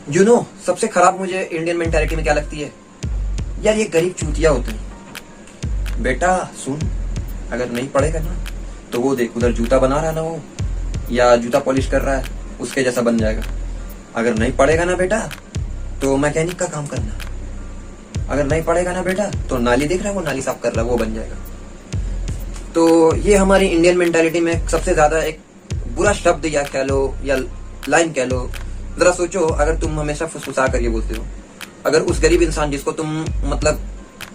सबसे खराब मुझे इंडियन मेंटालिटी में क्या लगती है यार, ये गरीब चूतिया होते हैं। बेटा सुन, अगर नहीं पढ़ेगा ना तो वो देख उधर जूता बना रहा है ना वो, या जूता पॉलिश कर रहा है, उसके जैसा बन जाएगा। अगर नहीं पढ़ेगा ना बेटा तो मैकेनिक का काम करना। अगर नहीं पढ़ेगा ना बेटा तो नाली देख रहा है वो नाली साफ कर रहा है, वो बन जाएगा। तो ये हमारी इंडियन मेंटालिटी में सबसे ज्यादा एक बुरा शब्द या कह लो या लाइन कह लो। जरा सोचो, अगर तुम हमेशा फुसफुसा कर ये बोलते हो, अगर उस गरीब इंसान जिसको तुम मतलब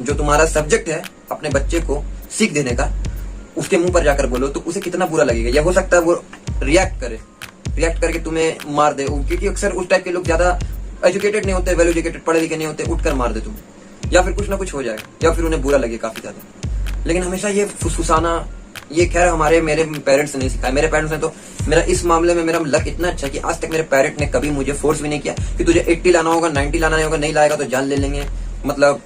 जो तुम्हारा सब्जेक्ट है अपने बच्चे को सीख देने का, उसके मुंह पर जाकर बोलो तो उसे कितना बुरा लगेगा। या हो सकता है वो रिएक्ट करके तुम्हें मार दे, क्योंकि अक्सर उस टाइप के लोग ज्यादा एजुकेटेड नहीं होते, वेल एजुकेटेड पढ़े लिखे नहीं होते, उठकर मार दे तुम्हें, या फिर कुछ ना कुछ हो जाएगा, या फिर उन्हें बुरा लगे काफी ज्यादा। लेकिन हमेशा ये फुसफुसाना, ये खैर मेरे पेरेंट्स ने नहीं सिखाया। मेरे पेरेंट्स ने तो मेरा इस मामले में मेरा लक इतना अच्छा कि आज तक मेरे पेरेंट ने कभी मुझे फोर्स भी नहीं किया कि तुझे 80 लाना होगा, 90 लाना नहीं होगा, नहीं लाएगा तो जान ले लेंगे, मतलब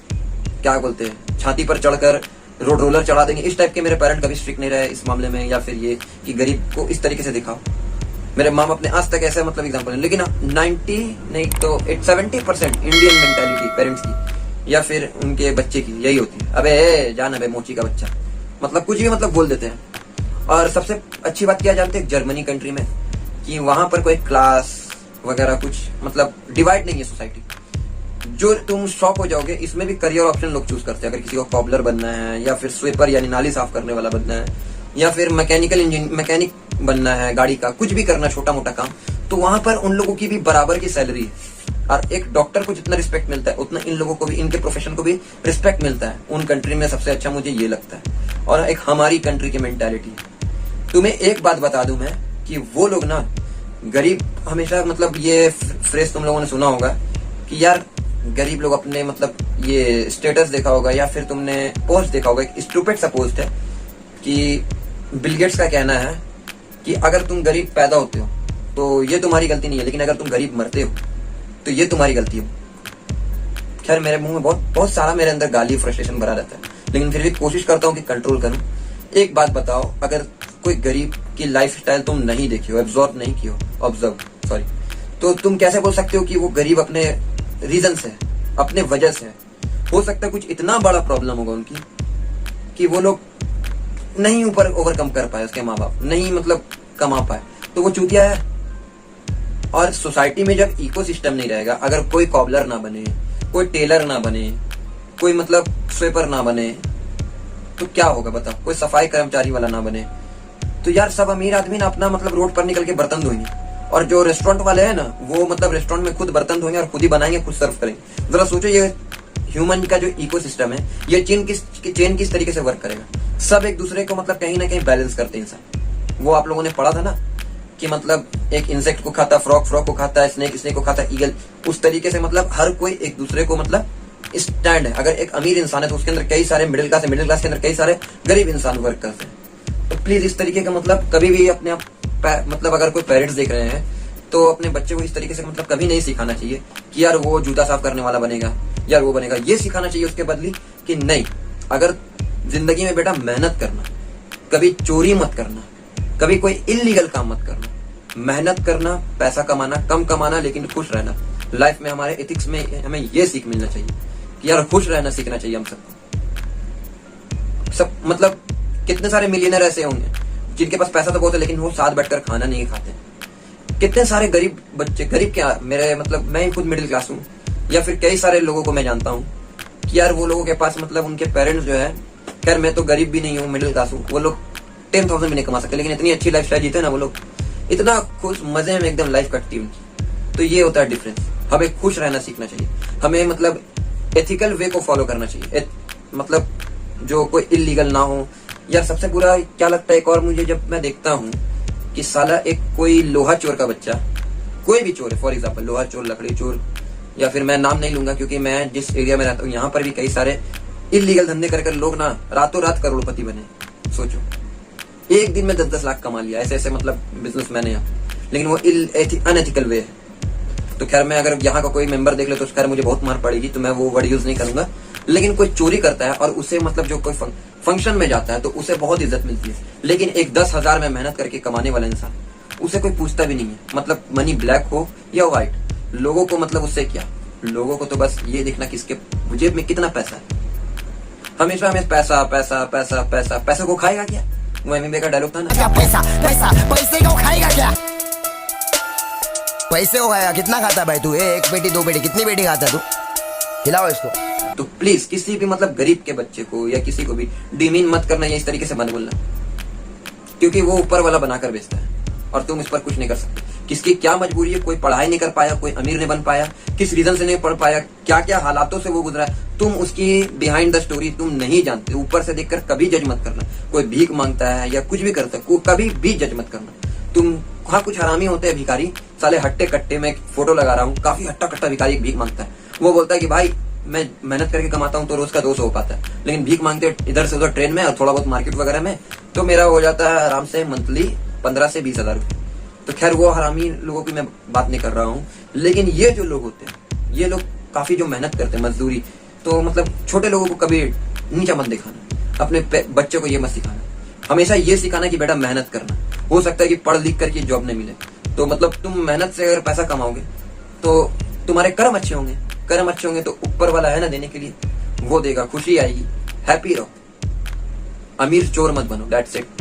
क्या बोलते हैं, छाती पर चढ़कर रोड रोलर चढ़ा देंगे। इस टाइप के मेरे पेरेंट कभी स्ट्रिक्ट नहीं रहे इस मामले में, या फिर ये कि गरीब को इस तरीके से दिखाओ। मेरे माँ बाप ने आज तक ऐसा मतलब एग्जाम्पल, लेकिन 90 नहीं तो 70% इंडियन मेंटालिटी पेरेंट्स की या फिर उनके बच्चे की यही होती है, अबे जान अबे मोची का बच्चा, मतलब कुछ भी मतलब बोल देते हैं। और सबसे अच्छी बात क्या जानते हैं जर्मनी कंट्री में, कि वहां पर कोई क्लास वगैरह कुछ मतलब डिवाइड नहीं है सोसाइटी। जो तुम शॉक हो जाओगे, इसमें भी करियर ऑप्शन लोग चूज करते हैं। अगर किसी को कॉबलर बनना है, या फिर स्वीपर यानी नाली साफ करने वाला बनना है, या फिर मैकेनिक बनना है, गाड़ी का कुछ भी करना छोटा मोटा काम, तो वहां पर उन लोगों की भी बराबर की सैलरी है। और एक डॉक्टर को जितना रिस्पेक्ट मिलता है उतना इन लोगों को भी, इनके प्रोफेशन को भी रिस्पेक्ट मिलता है। उन कंट्री में सबसे अच्छा मुझे ये लगता है। और एक हमारी कंट्री की मेंटालिटी, तुम्हें एक बात बता दूं मैं कि वो लोग ना गरीब, हमेशा मतलब ये फ्रेज तुम लोगों ने सुना होगा कि यार गरीब लोग अपने मतलब ये स्टेटस देखा होगा, या फिर तुमने पोस्ट देखा होगा, एक स्टूपिड सा पोस्ट है कि बिल गेट्स का कहना है कि अगर तुम गरीब पैदा होते हो तो ये तुम्हारी गलती नहीं है, लेकिन अगर तुम गरीब मरते हो तो ये तुम्हारी गलती हो। खैर मेरे मुंह में बहुत सारा मेरे अंदर गाली फ्रस्ट्रेशन भरा रहता है, लेकिन फिर भी कोशिश करता हूँ कि कंट्रोल करूँ। एक बात बताओ, अगर कोई गरीब की लाइफस्टाइल तुम नहीं देखी हो, ऑब्जर्व, तो तुम कैसे बोल सकते हो कि वो गरीब अपने रीजन से, अपने वजह से? हो सकता है कुछ इतना बड़ा प्रॉब्लम होगा उनकी कि वो लोग नहीं ऊपर ओवरकम कर पाए, उसके माँ बाप नहीं मतलब कमा पाए, तो वो चूतिया है। और सोसाइटी में जब इकोसिस्टम नहीं रहेगा, अगर कोई कॉबलर ना बने, कोई टेलर ना बने, कोई मतलब स्वीपर ना बने, तो क्या होगा बताओ? कोई सफाई कर्मचारी वाला ना बने, तो यार सब अमीर आदमी ना अपना मतलब रोड पर निकल के बर्तन धोएंगे, और जो रेस्टोरेंट वाले हैं ना वो मतलब रेस्टोरेंट में खुद बर्तन धोएंगे और खुद ही बनाएंगे, खुद सर्व करेंगे। जरा सोचो ये ह्यूमन का जो इकोसिस्टम है, ये चेन किस तरीके से वर्क करेगा। सब एक दूसरे को मतलब कहीं ना कहीं बैलेंस करते हैं इंसान। वो आप लोगों ने पढ़ा था ना कि मतलब एक इंसेक्ट को खाता, फ्रॉक को खाता है, स्नेक को खाता है, ईगल, उस तरीके से मतलब हर कोई एक दूसरे को मतलब स्टैंड है। अगर एक अमीर इंसान है तो उसके अंदर कई सारे मिडिल क्लास है, मिडिल क्लास के अंदर कई सारे गरीब इंसान वर्क करते हैं। तो प्लीज इस तरीके का मतलब कभी भी अपने आप मतलब अगर कोई पेरेंट्स देख रहे हैं तो अपने बच्चे को इस तरीके से मतलब कभी नहीं सिखाना चाहिए कि यार वो जूता साफ करने वाला बनेगा, यार वो बनेगा। ये सिखाना चाहिए उसके बदले कि नहीं, अगर जिंदगी में बेटा मेहनत करना, कभी चोरी मत करना, कभी कोई इलीगल काम मत करना, मेहनत करना, पैसा कमाना, कम कमाना, लेकिन खुश रहना। लाइफ में हमारे एथिक्स में हमें ये सीख मिलना चाहिए कि यार खुश रहना सीखना चाहिए हम सबको। सब मतलब कितने सारे मिलियनर ऐसे होंगे जिनके पास पैसा तो बहुत है, लेकिन वो साथ बैठकर खाना नहीं खाते। कितने सारे गरीब बच्चे, गरीब क्या, मेरे मतलब मैं ही खुद मिडिल क्लास हूँ, या फिर कई सारे लोगों को मैं जानता हूँ कि यार वो लोगों के पास मतलब उनके पेरेंट्स जो है, खैर मैं तो गरीब भी नहीं हूँ, मिडिल क्लास हूँ, वो लोग 10,000 भी नहीं कमा सकते, लेकिन इतनी अच्छी लाइफ स्टाइल जीते ना वो लोग, इतना खुश, मजे में एकदम लाइफ कटती है उनकी। तो ये होता है डिफरेंस। हमें खुश रहना सीखना चाहिए, हमें मतलब एथिकल वे को फॉलो करना चाहिए, मतलब जो कोई इलीगल ना हो। यार सबसे बुरा क्या लगता है एक और मुझे, जब मैं देखता हूँ कि साला एक कोई लोहा चोर का बच्चा, कोई भी चोर है, फॉर एग्जाम्पल लोहा चोर, लकड़ी चोर, या फिर मैं नाम नहीं लूंगा क्योंकि मैं जिस एरिया में रहता हूँ यहाँ पर भी कई सारे इलीगल धंधे कर लोग ना रातों रात करोड़पति बने। सोचो एक दिन में 10-10 लाख कमा लिया, ऐसे ऐसे मतलब बिजनेसमैन है यहाँ, लेकिन वो अनएथिकल वे है। तो खैर मैं अगर यहाँ का कोई मेंबर देख ले तो खैर मुझे बहुत मार पड़ेगी, तो मैं वो वर्ड यूज नहीं करूंगा। लेकिन कोई चोरी करता है और उसे मतलब जो कोई फंक्शन में जाता है तो उसे बहुत इज्जत मिलती है, लेकिन एक 10,000 में मेहनत करके कमाने वाला इंसान, उसे कोई पूछता भी नहीं है, मतलब मनी ब्लैक हो या व्हाइट, लोगों को मतलब उससे क्या, लोगों को तो बस ये देखना किसके जेब में कितना पैसा है। हमेशा हमें पैसा पैसा पैसा पैसा, पैसा को खाएगा क्या, वो एमबीए का डायलॉग था ना। क्या पैसा पैसा, पैसे को खाएगा क्या, पैसे को खाएगा। कितना खाता है भाई तू, एक पेटी दो पेटी, कितनी पेटी खाता है तू, खिलाओ इसको। तो प्लीज किसी भी मतलब गरीब के बच्चे को या किसी को भी डिमीन मत करना, या इस तरीके से मत बोलना, क्योंकि वो ऊपर वाला बनाकर बेचता है और तुम इस पर कुछ नहीं कर सकते। किसकी क्या मजबूरी है, कोई पढ़ाई नहीं कर पाया, कोई अमीर नहीं बन पाया, किस रीजन से नहीं पढ़ पाया, क्या क्या हालातों से वो गुजरा है, तुम उसकी बिहाइंड द स्टोरी तुम नहीं जानते। ऊपर से देखकर कभी जज मत करना। कोई भीख मांगता है या कुछ भी करता है, कभी भी जज मत करना। तुम हाँ, कुछ हरामी होते हैं भिखारी, साले हट्टे कट्टे में फोटो लगा रहा हूँ, काफी हट्टा कट्टा भिखारी एक भीख मांगता है। वो बोलता है कि भाई मैं मेहनत करके कमाता हूँ तो रोज का 200 हो पाता है, लेकिन भीख मांगते इधर से उधर ट्रेन में और थोड़ा बहुत मार्केट वगैरह में, तो मेरा हो जाता है आराम से मंथली 15 से 20 हजार रुपये। तो खैर वो हरामी लोगों की मैं बात नहीं कर रहा हूँ, लेकिन ये जो लोग होते हैं, ये लोग काफी जो मेहनत करते हैं मजदूरी, तो मतलब छोटे लोगों को कभी नीचा मत दिखाना, अपने बच्चों को ये मत सिखाना। हमेशा ये सिखाना कि बेटा मेहनत करना। हो सकता है कि पढ़ लिख करके जॉब नहीं मिले, तो मतलब तुम मेहनत से अगर पैसा कमाओगे तो तुम्हारे कर्म अच्छे होंगे, कर्म अच्छे होंगे तो ऊपर वाला है ना देने के लिए, वो देगा, खुशी आएगी, हैप्पी रहो। अमीर चोर मत बनो, दैट्स इट।